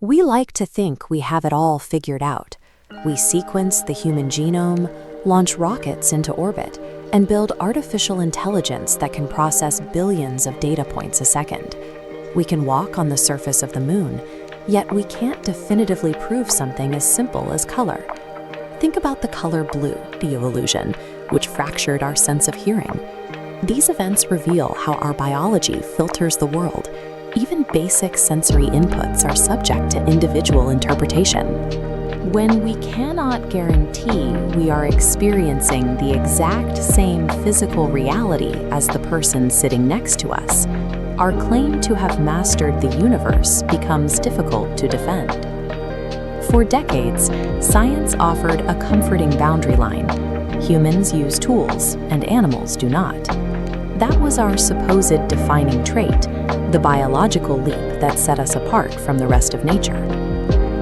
We like to think we have it all figured out. We sequence the human genome, launch rockets into orbit, and build artificial intelligence that can process billions of data points a second. We can walk on the surface of the moon, yet we can't definitively prove something as simple as color. Think about the color blue bioillusion, which fractured our sense of hearing. These events reveal how our biology filters the world. Even basic sensory inputs are subject to individual interpretation. When we cannot guarantee we are experiencing the exact same physical reality as the person sitting next to us, our claim to have mastered the universe becomes difficult to defend. For decades, science offered a comforting boundary line. Humans use tools, and animals do not. That was our supposed defining trait, the biological leap that set us apart from the rest of nature.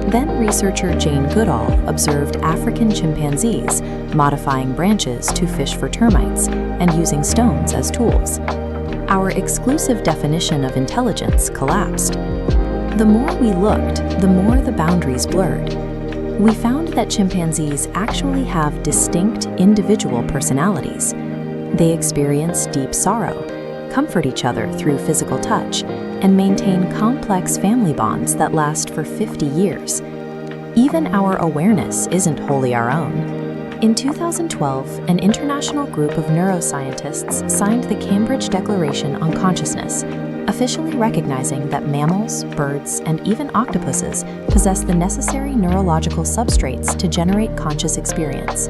Then researcher Jane Goodall observed African chimpanzees modifying branches to fish for termites and using stones as tools. Our exclusive definition of intelligence collapsed. The more we looked, the more the boundaries blurred. We found that chimpanzees actually have distinct individual personalities. They experience deep sorrow, comfort each other through physical touch, and maintain complex family bonds that last for 50 years. Even our awareness isn't wholly our own. In 2012, an international group of neuroscientists signed the Cambridge Declaration on Consciousness, officially recognizing that mammals, birds, and even octopuses possess the necessary neurological substrates to generate conscious experience.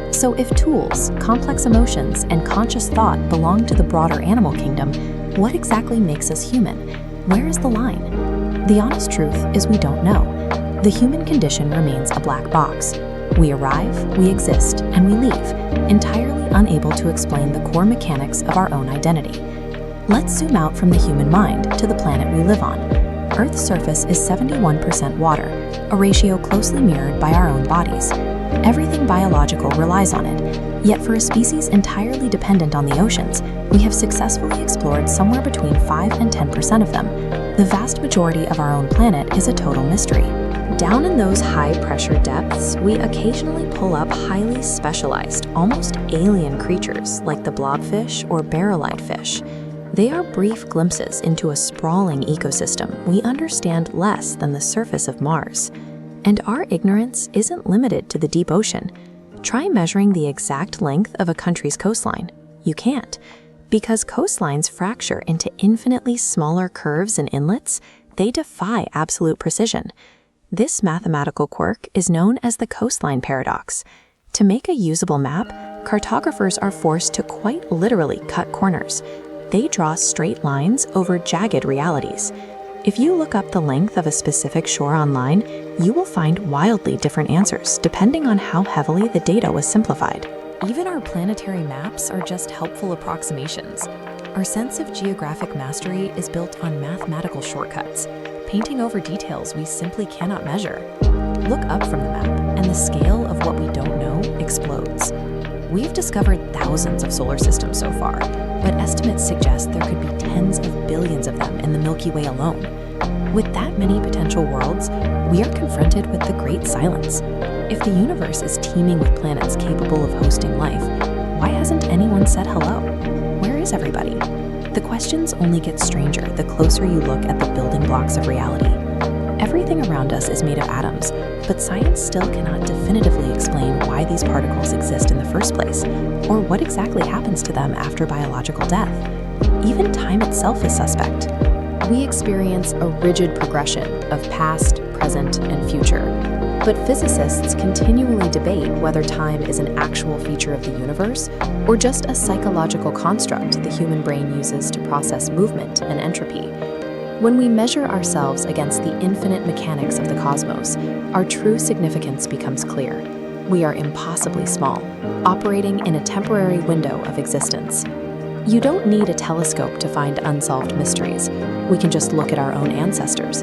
So if tools, complex emotions, and conscious thought belong to the broader animal kingdom, what exactly makes us human? Where is the line? The honest truth is we don't know. The human condition remains a black box. We arrive, we exist, and we leave, entirely unable to explain the core mechanics of our own identity. Let's zoom out from the human mind to the planet we live on. Earth's surface is 71% water, a ratio closely mirrored by our own bodies. Everything biological relies on it, yet for a species entirely dependent on the oceans, we have successfully explored somewhere between 5 and 10% of them. The vast majority of our own planet is a total mystery. Down in those high-pressure depths, we occasionally pull up highly specialized, almost alien creatures like the blobfish or barrel-eyed fish. They are brief glimpses into a sprawling ecosystem we understand less than the surface of Mars. And our ignorance isn't limited to the deep ocean. Try measuring the exact length of a country's coastline. You can't. Because coastlines fracture into infinitely smaller curves and inlets, they defy absolute precision. This mathematical quirk is known as the coastline paradox. To make a usable map, cartographers are forced to quite literally cut corners. They draw straight lines over jagged realities. If you look up the length of a specific shore online, you will find wildly different answers depending on how heavily the data was simplified. Even our planetary maps are just helpful approximations. Our sense of geographic mastery is built on mathematical shortcuts, painting over details we simply cannot measure. Look up from the map, and the scale of what we don't know explodes. We've discovered thousands of solar systems so far, but estimates suggest there could be tens of billions of them in the Milky Way alone. With that many potential worlds, we are confronted with the great silence. If the universe is teeming with planets capable of hosting life, why hasn't anyone said hello? Where is everybody? The questions only get stranger the closer you look at the building blocks of reality. Everything around us is made of atoms, but science still cannot definitively explain why these particles exist in the first place, or what exactly happens to them after biological death. Even time itself is suspect. We experience a rigid progression of past, present, and future. But physicists continually debate whether time is an actual feature of the universe or just a psychological construct the human brain uses to process movement and entropy. When we measure ourselves against the infinite mechanics of the cosmos, our true significance becomes clear. We are impossibly small, operating in a temporary window of existence. You don't need a telescope to find unsolved mysteries. We can just look at our own ancestors.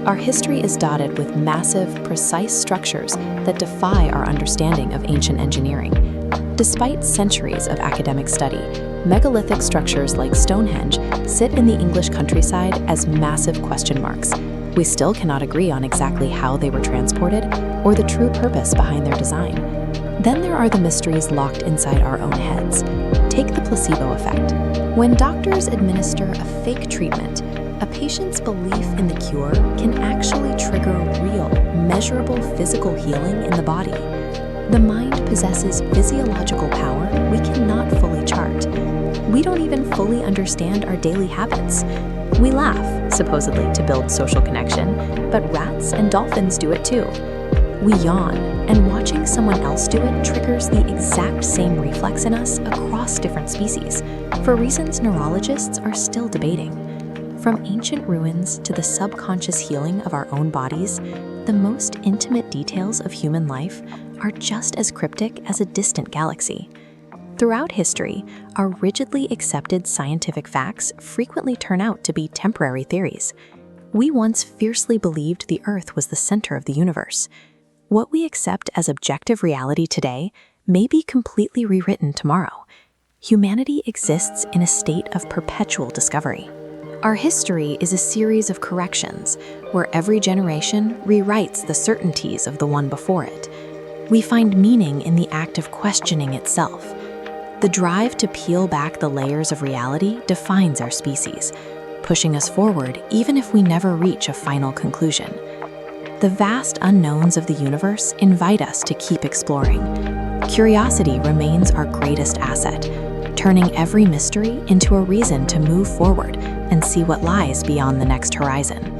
Our history is dotted with massive, precise structures that defy our understanding of ancient engineering. Despite centuries of academic study, megalithic structures like Stonehenge sit in the English countryside as massive question marks. We still cannot agree on exactly how they were transported or the true purpose behind their design. Then there are the mysteries locked inside our own heads. Take the placebo effect. When doctors administer a fake treatment, a patient's belief in the cure can actually trigger real, measurable physical healing in the body. The mind possesses physiological power we cannot fully chart. We don't even fully understand our daily habits. We laugh, supposedly to build social connection, but rats and dolphins do it too. We yawn, and watching someone else do it triggers the exact same reflex in us across different species, for reasons neurologists are still debating. From ancient ruins to the subconscious healing of our own bodies, the most intimate details of human life are just as cryptic as a distant galaxy. Throughout history, our rigidly accepted scientific facts frequently turn out to be temporary theories. We once fiercely believed the Earth was the center of the universe. What we accept as objective reality today may be completely rewritten tomorrow. Humanity exists in a state of perpetual discovery. Our history is a series of corrections, where every generation rewrites the certainties of the one before it. We find meaning in the act of questioning itself. The drive to peel back the layers of reality defines our species, pushing us forward even if we never reach a final conclusion. The vast unknowns of the universe invite us to keep exploring. Curiosity remains our greatest asset, turning every mystery into a reason to move forward and see what lies beyond the next horizon.